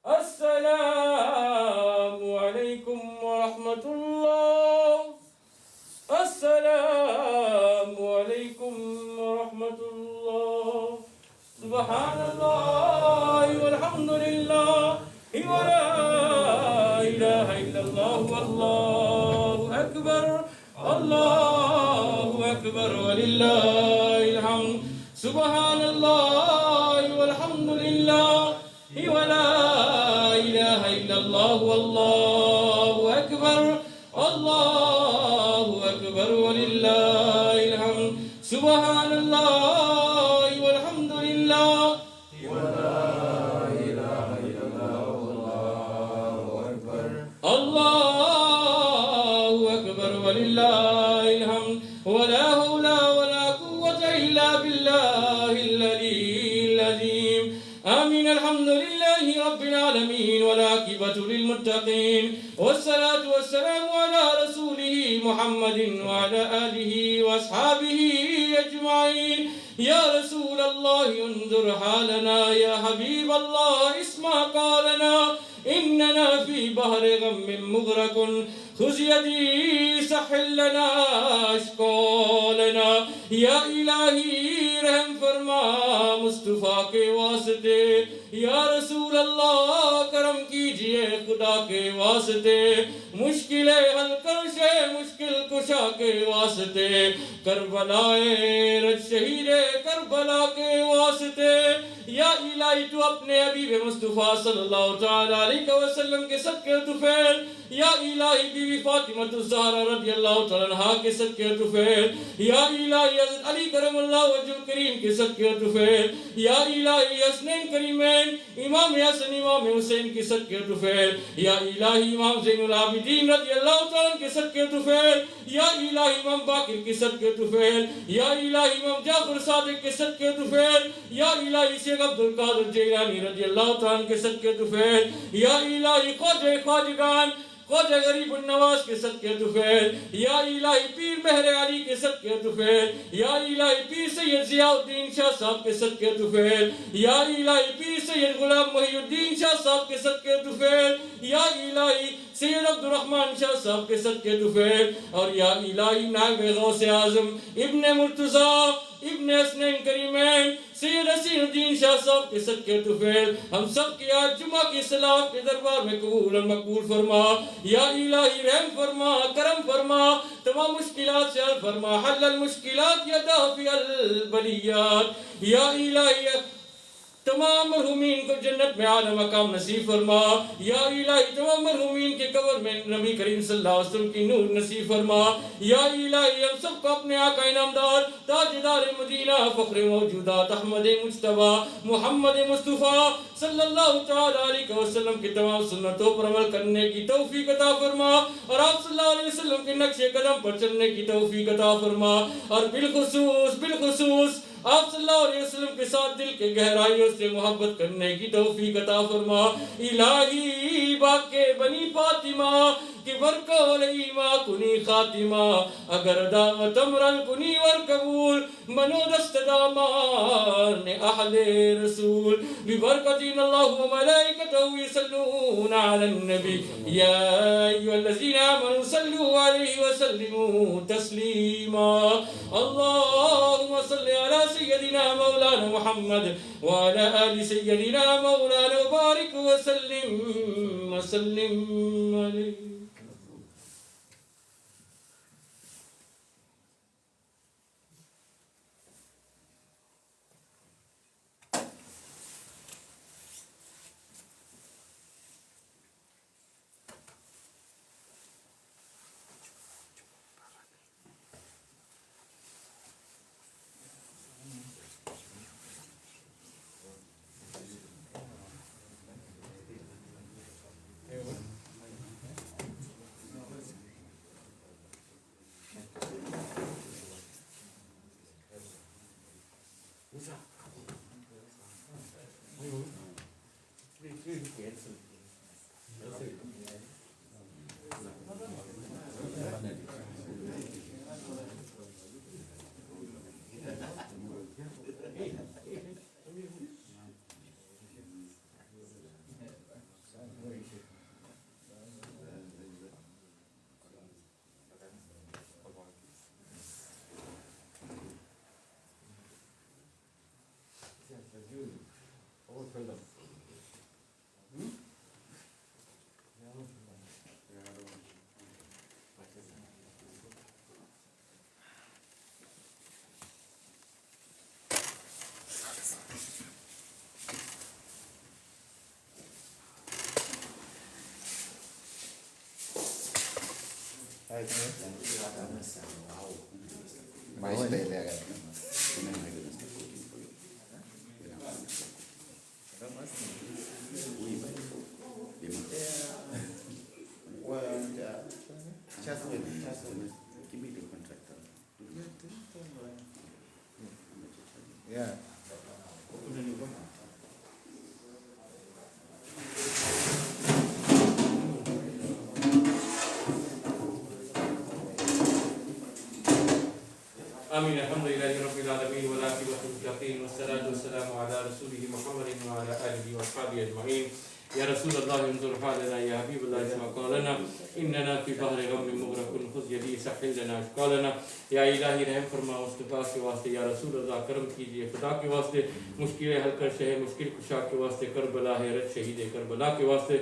अस्सलामु अलैकुम वरहमतुल्लाह। अस्सलामु अलैकुम वरहमतुल्लाह। सुब्हानल्लाह वल्हम्दुलिल्लाह वला इलाहा इल्लल्लाह वल्लाहु अकबर। अल्लाहु अकबर वलिल्लाहिल हम्द। सुब्हानल्लाह वल्हम्दुलिल्लाह वला इलाहा इल्लल्लाह वल्लाहु अकबर। अल्लाहु अकबर वलिल्लाहिल हम्द। सुब्हानल्लाह वल्हम्दुलिल्लाह वला इलाहा इल्लल्लाह वल्लाहु अकबर। अल्लाहु अकबर वलिल्लाहिल हम्द। वला हौला वला कुव्वता इल्ला बिल्लाहिल अलीय्यिल अज़ीम। आमीन। अल्हम्दुलिल्लाहि रब्बिल आलमीन वल आक़िबतु लिल मुत्तक़ीन वस्सलातु वस्सलामु अला रसूलिहि मुहम्मदिन व अला आलिहि व अस्हाबिहि अजमाइन। या रसूल अल्लाह उन्जुर हालना या हबीब अल्लाह इस्मा क़ालना इन्नना फी बहरि गम्मिन मुग़रक़ुन खुज़ यदी सहिल लना अश्क़ालना। या इलाही रहम फरमा मुस्तफ़ा के वास्ते। या रसूल अल्लाह करम कीजिए खुदा के वास्ते। मुश्किलें हल कर शे मुश्किल कुशा के वास्ते। करबलाए रज शहीदे करबला के वास्ते। या इलाही तू अपने हबीब मुस्तफ़ा सल्लल्लाहु तआला अलैहि वसल्लम के सदके तुफैल। या इलाही बीवी फातिमा ज़हरा रज़ियल्लाहु तआला अन्हा के सदके तुफैल। या इलाही हज़रत अली करमल्लाहु वजहुल करीम के सदके तुफैल। या इलाही हसनैन करीमैन इमाम हसन इमाम हुसैन के सदके तुफैल। या इलाही इमाम ज़ैनुल आबिदीन रज़ियल्लाहु तआला के सदके तुफैल। या इलाही इमाम बाकिर के सदके तुफैल। या इलाही इमाम जाफर सादिक के सदके तुफैल। या इलाही शेख अब्दुल कादिर जिलानी रज़ियल्लाहु तआला के सदके तुफैल। या इलाही ख्वाजा ख्वाजगान ख्वाजा गरीबुन नवाज के सदके तुफैल। या इलाही पीर मेहर अली के सदके तुफैल। या इलाही पीर सैयद ज़ियाउद्दीन शाह साहब के सदके तुफैल। या इलाही पीर सैयद गुलाम मोहिउद्दीन शाह साहब के सदके तुफैल। या इलाही सैयद अब्दुर्रहमान शाह साहब के सदके तुफैल। और या इलाही नायब गौसे आज़म इब्ने मुर्तज़ा इब्ने हसनैन करीमैन सैयद हसीनुद्दीन शाह साहब के सदके तुफैल हम सब की आज जुमा की सलात के दरबार में कबूल और मकबूल फरमा। या इलाही रहम फरमा करम फरमा तमाम मुश्किलात से हल फरमा। हल्लल मुश्किलात या दाफिअल बलियात। या इलाही तमाम मरहुमीन को जन्नत में आला मकाम नसीब फरमा। या इलाही तमाम मरहुमीन के कब्र में नबी करीम सल्लल्लाहु अलैहि वसल्लम की नूर नसीब फरमा। या इलाही हम सबको अपने आका इनामदार ताजदार मदीना फख्र मौजूदात अहमद मुज्तबा मोहम्मद मुस्तफ़ा सल्लल्लाहु तआला अलैहि वसल्लम की तमाम सुन्नतों पर अमल करने की तौफीक अता फरमा। और आप सल्लल्लाहु अलैहि वसल्लम के नक्शे कदम पर चलने की तौफीक अता फरमा। और बिलखुसूस आप सल्लल्लाहु अलैहि वसल्लम के साथ दिल के गहराइयों से मोहब्बत करने की तौफीक अता फरमा। इलाही बाके बनी फातिमा कि बरकत ईमा कुनी खातिमा अगर दावत अमरल कुनी वर कबूल मनोदस्त दामान अहले रसूल बिबरकतिन अल्लाहु व मलाइकतहु यसल्लूना अलन नबी या अय्युहल्लज़ीना आमनू सल्लू अलैहि व सल्लिमू तस्लीमा। अल्लाहुम्मा सल्लि अला सय्यदिना मौलाना मुहम्मद व अला आलि सय्यदिना मौलाना व बारिक व सल्लिम अलैहि। Mais dele agora. Yeah. آمين الحمد لله رب العالمين والعاقبة للمتقين والصلاة والسلام على رسوله محمد وعلى آله وأصحابه أجمعين. يا رسول الله انظر حالنا، يا حبيب الله اسمع قولنا، إننا في بحر غم مغرق خذ يدي ساحل لنا أشكالنا. या इलाही रहम फरमा मुस्तफ़ा के वास्ते, या रसूल अल्लाह करम कीजिए खुदा के वास्ते, मुश्किलें हल कर शहे मुश्किल कुशा के वास्ते, करबला है रत शहीद करबला के वास्ते।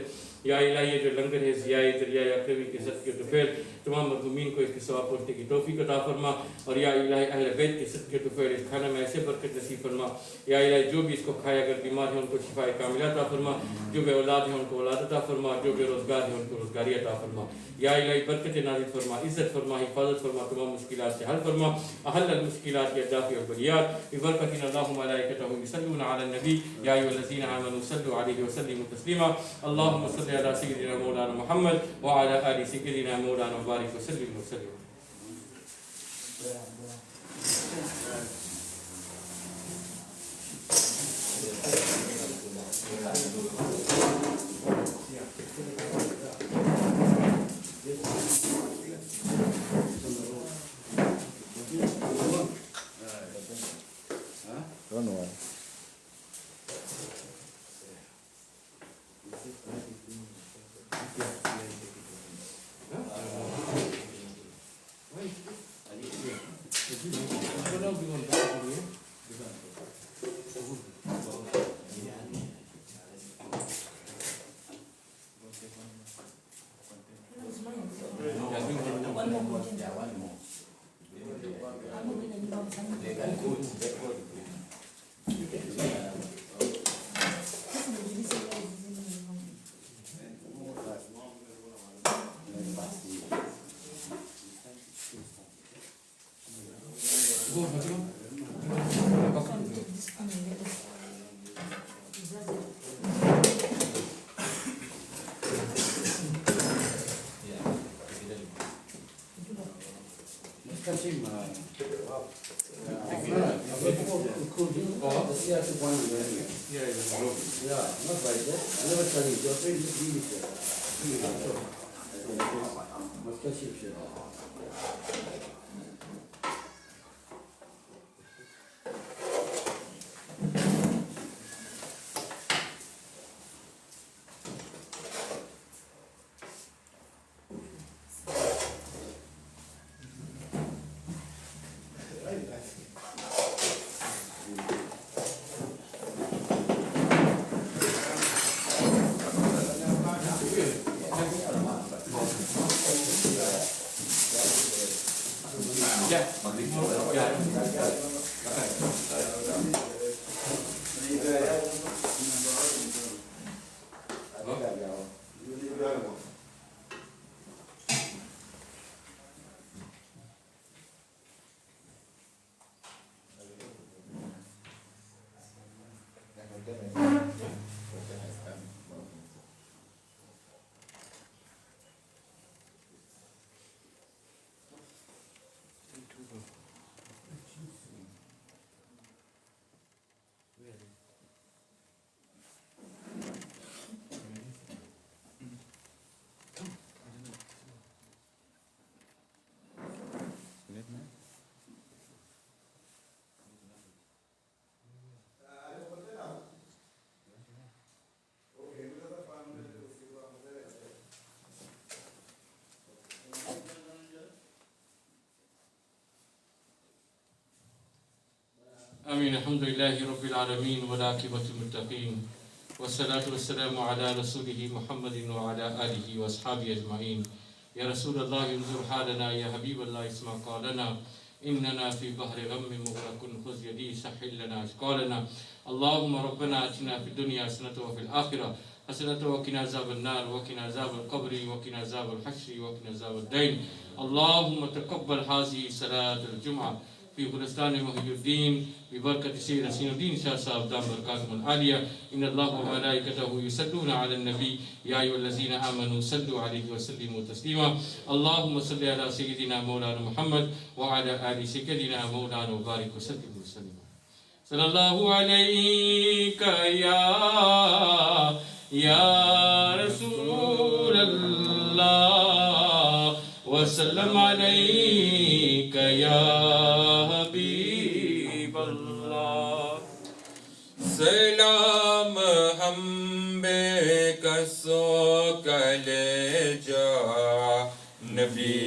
या इलाही जो लंगर है जियाए दरियाए अक्रमी के सदके तुफैल तमाम मज़लूमीन को इसके सवाब पहुँचने की तौफीक अता फरमा। और या इलाही अहले बैत के सदके तुफैल इस खाने में ऐसे बरकत नसीब फरमा। या इलाही जो भी इसको खाए अगर बीमार है उनको शिफाए कामिला अता फरमा, जो बे औलाद है उनको औलाद अता फरमा, जो बेरोज़गार है उनको रोज़गारी अता फरमा। या इलाही बरकत नाज़िल फरमा, इज़्ज़त फरमा, हिफाजत फरमा, तमाम मुश्किलात से हल फरमा। अहल मुश्किलात या दाफ़ी और बलियात बिबरकतिन अल्लाहु मलाइकतहु युसल्लूना अला नबी या अय्युहल्लज़ीना आमनू सल्लु अलैहि व सल्लिमू तस्लीमा। अल्लाहुम्मा सल्लि अला सय्यिदिना मौलाना मुहम्मद व अला आलि सय्यिदिना मौलाना व बारिक व सल्लिम व सल्लिम। Don't worry. आमीन। अल्हम्दुलिल्लाहि रब्बिल आलमीन वल आक़िबतुल मुत्तक़ीन वस्सलातु वस्सलामु अला रसूलिहि मुहम्मदिन व अला आलिहि व अस्हाबिहि अजमाइन। या रसूलल्लाह इंजुर हालना या हबीबल्लाह इस्मा क़ालना इन्नना फ़ी बहरि ग़म्मिन मुग़रक़ुन ख़ुज़ यदी सहिल लना अशक़ालना। अल्लाहुम्मा रब्बना आतिना फ़िद दुनिया हसनतन व फ़िल आख़िरह हसनतन व क़िना अज़ाबन नार व क़िना अज़ाबल क़ब्रि व क़िना अज़ाबल हश्र व क़िना अज़ाबद दीन। अल्लाहुम्मा तक़ब्बल हाज़िही सलातुल जुमा फ़ी गुलिस्तान मुहियुद्दीन बिबरकति सय्यिद हसीनुद्दीन शाह साहब दाम बरकातुहुल आलिया। इन्नल्लाह व मलाइकतहु युसल्लूना अलन नबी या अय्युहल्लज़ीना आमनू सल्लु अलैहि व सल्लिमू तस्लीमा। अल्लाहुम्मा सल्लि अला सय्यिदिना मौलाना मुहम्मद व अला आलि सय्यिदिना मौलाना व बारिक व सल्लिम व सल्लिम। सल्लल्लाहु अलैका या रसूलल्लाह व सल्लम अलैका या हबीबल्लाह। सलाम हम बेकसो कलेजा नबी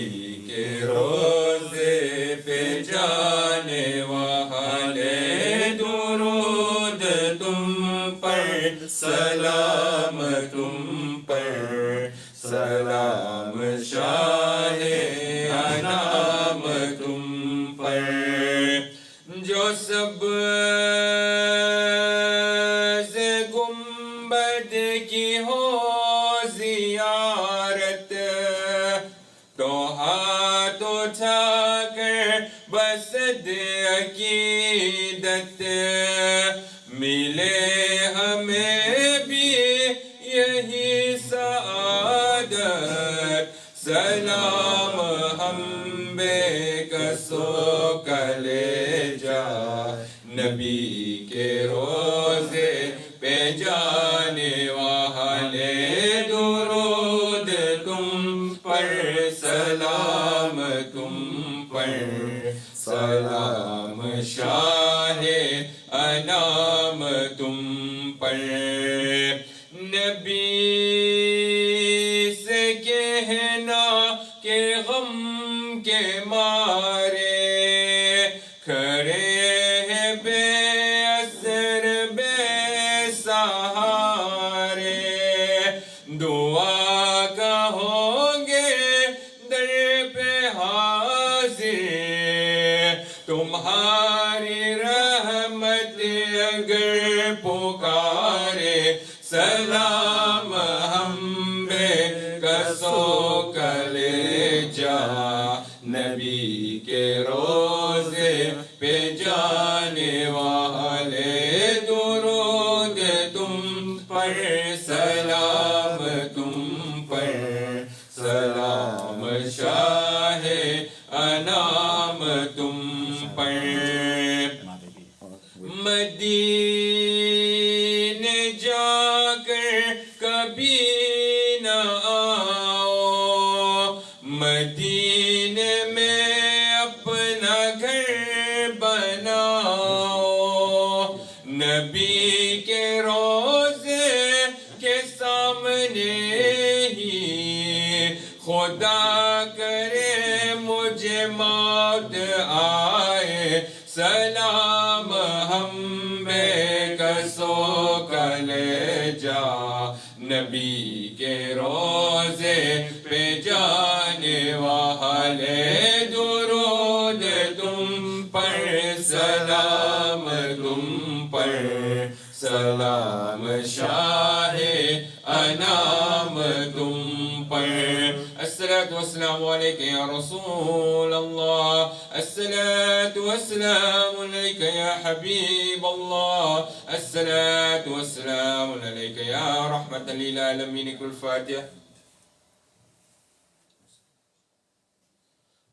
के रोज़े पे जाने वाले दुरूद तुम पर सलाम तुम पर सलाम शाहे अनाम तुम पर जो सब गुंबद की हो जियारत तो हाथ उठाकर बस दे अकीदत मिले हमें भी यही सआदत। सलाम हम बेकसो कलेजा नबी के रोज़े पे जाने वाले दुरूद तुम पर सलाम तुम पर सलाम शाहे अनाम तुम पर। नबी से कहना के गम के मारे खड़े हैं बेअसर बेसहारे दुआ कहोगे दर पे हाजिर तुम्हारी रहमत अगर पुकारे। सलाम हम बेकसो कलेजा नबी के रोज़े पे जाने वाले दुरूद तुम पर सलाम तुम पर सलाम शाहे अनाम तुम पर। मदीने जाकर कभी न आओ मदीने में अपना घर बनाओ नबी के रोज़े के सामने ही खुदा करे मुझे मौत आए। सलाम हम बेकसो कलेजा नबी के रोज़े पे जाने वाले दुरूद तुम पर सलाम तुम पर सलाम शाहे अनाम तुम पर। अस्सलातु वस्सलामु अलैका या रसूल अल्लाह अस्सलातु वस्सलामु अलैका या हबीब अल्लाह अस्सलातु वस्सलामु अलैका या रहमतल लिल आलमीन। कुल फातिहा।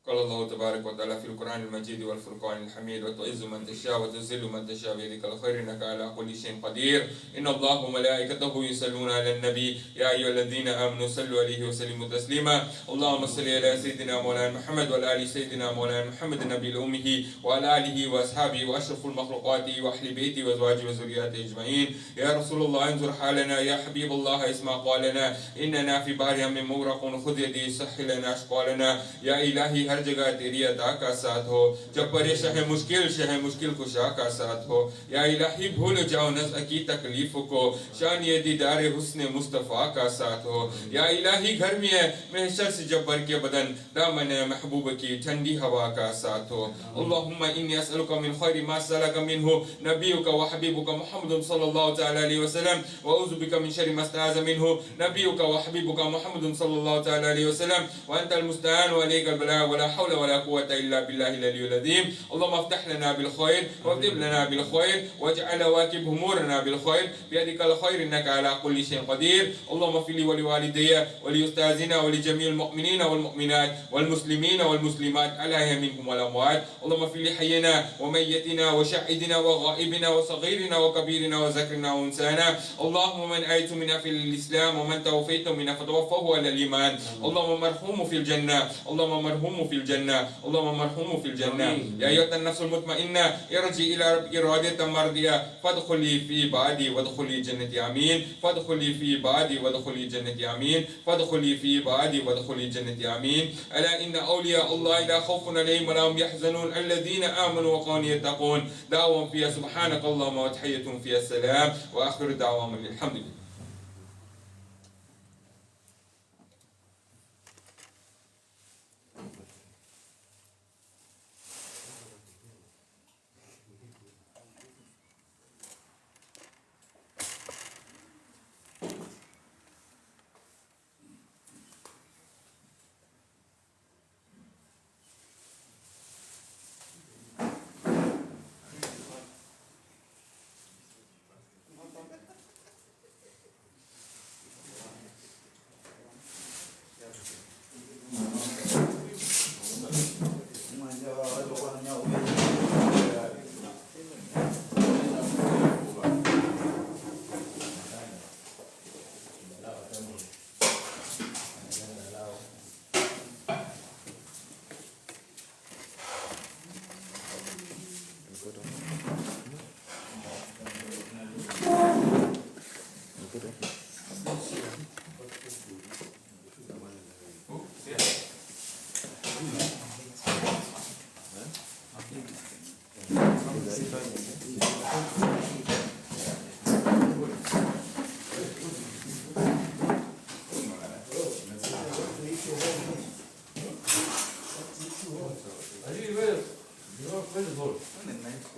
قال الله تبارك وتعالى في القرآن المجيد والفرقان الحميد وتعز من تشاء وتذل من تشاء بيدك الخير إنك على كل شيء قدير. إن الله وملائكته يصلون على النبي يا أيها الذين آمنوا صلوا عليه وسلموا تسليما. اللهم صل على سيدنا مولانا محمد وعلى آل سيدنا مولانا محمد النبي الأمي وعلى آله وأصحابه وأشرف المخلوقات وأهل بيته وأزواجه وذرياته أجمعين. يا رسول الله انظر حالنا يا حبيب الله اسمع قالنا إننا في بحر هم مغرق خذ يدي صح لنا أشقالنا. يا إلهي हर जगह तेरी अता का साथ हो। जब परेशान है मुश्किल कुशा का साथ हो। या इलाही भूल जाओ नज़्र की तकलीफ़ों को, शान ये दीदार हुस्न मुस्तफ़ा का साथ हो। या इलाही गर्मी है महशर से जब बर के बदन, दामन महबूब की ठंडी हवा का साथ हो। अल्लाहुम्मा इन्नी अस्अलुका मिन खैरि मा सलका मिन्हु नबियुका व हबीबुका मुहम्मद सल्लल्लाहु तआला अलैहि वसल्लम व अऊज़ु बिका मिन शर्रि मा इस्तआज़ मिन्हु नबियुका व हबीबुका मुहम्मद सल्लल्लाहु तआला अलैहि वसल्लम व अंतल मुस्तआन व अलैकल बलाग व ला हौला व ला कुव्वता इल्ला बिल्लाहिल अलिय्यिल अज़ीम। अल्लाहुम्मा अफ्तह लना बिल खैर वअज़िब लना बिल खैर वजअल वाकिब उमूरना बिल खैर बियदिकल खैर इन्नका अला कुल्लि शैइन क़दीर। अल्लाहुम्मा फ़िली व लिवालिदैया व लिउस्ताज़िना व लिजमीइल मुमिनीना वल मुमिनात वल मुस्लिमीना वल मुस्लिमात अलैहि मिनहुम वल अमवात। अल्लाहुम्मा फ़िली हय्यिना व मय्यितिना व शाहिदिना व गाइबिना व सगीरिना व कबीरिना व ज़करिना व उनसाना। अल्लाहुम्मा मन अयतु मिना फ़िल इस्लाम व मन तवफ़ैतु मिना फ़तवफ़्फ़हु अलल ईमान। अल्लाहुम्मा मरहुमु फ़िल जन्नह, अल्लाहुम्मा मरहुमु फ़िल जन्नह, अल्लाहुम्मा मरहुमु फ़िल जन्नह। या अय्युहन नफ्सुल मुतमइन्ना इरजी इला रब्बिकी रादियतन मर्दिया फदखुली फ़ी इबादी वदखुली जन्नती आमीन। फदखुली फ़ी इबादी वदखुली जन्नती आमीन। फदखुली फ़ी इबादी वदखुली जन्नती आमीन। अला इन्ना औलिया अल्लाह ला खौफुन अलैहिम व ला हुम यहज़नून अल्लज़ीना आमनू व कानू यत्तक़ून। दाअवाहुम फ़ीहा सुब्हानक अल्लाहुम्मा व तहिय्यतुहुम फ़ीहा सलाम व आखिरु दाअवाहुम अल्हम्दुलिल्लाह।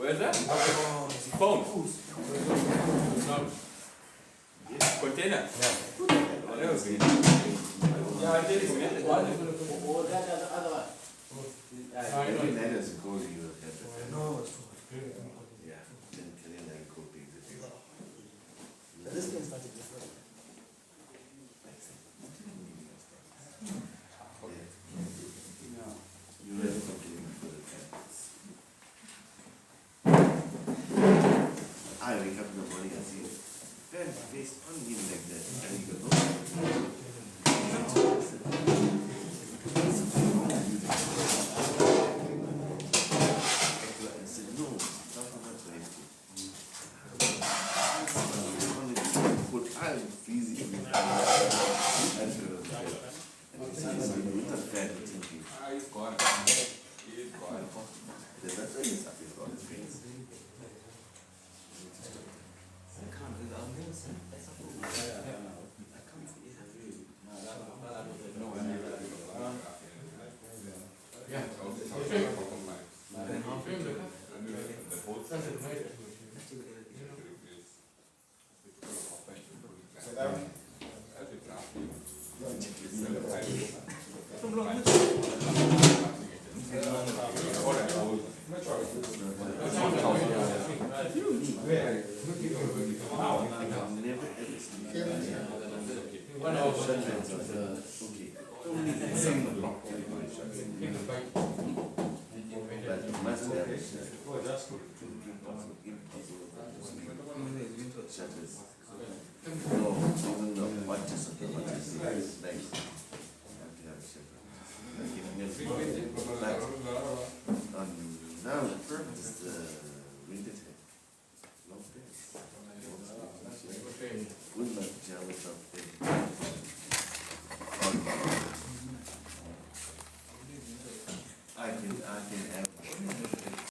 Where's that? Phone. Container. Yeah. Oh, that was good. Yeah, I did it. Oh, that other one. Every night as it goes, you have to. No. Yeah, then I go big the thing. This thing started before. You have something for the cats. I wake up in the morning and see pen face on him like that. And he goes, no. I said, no, that's not right. I'm freezing. And he says, with a fan, thinking. He's gone. He's gone. That's why he's up his own face. Now the purpose is the winter time. Long days. Good luck, Java something. I can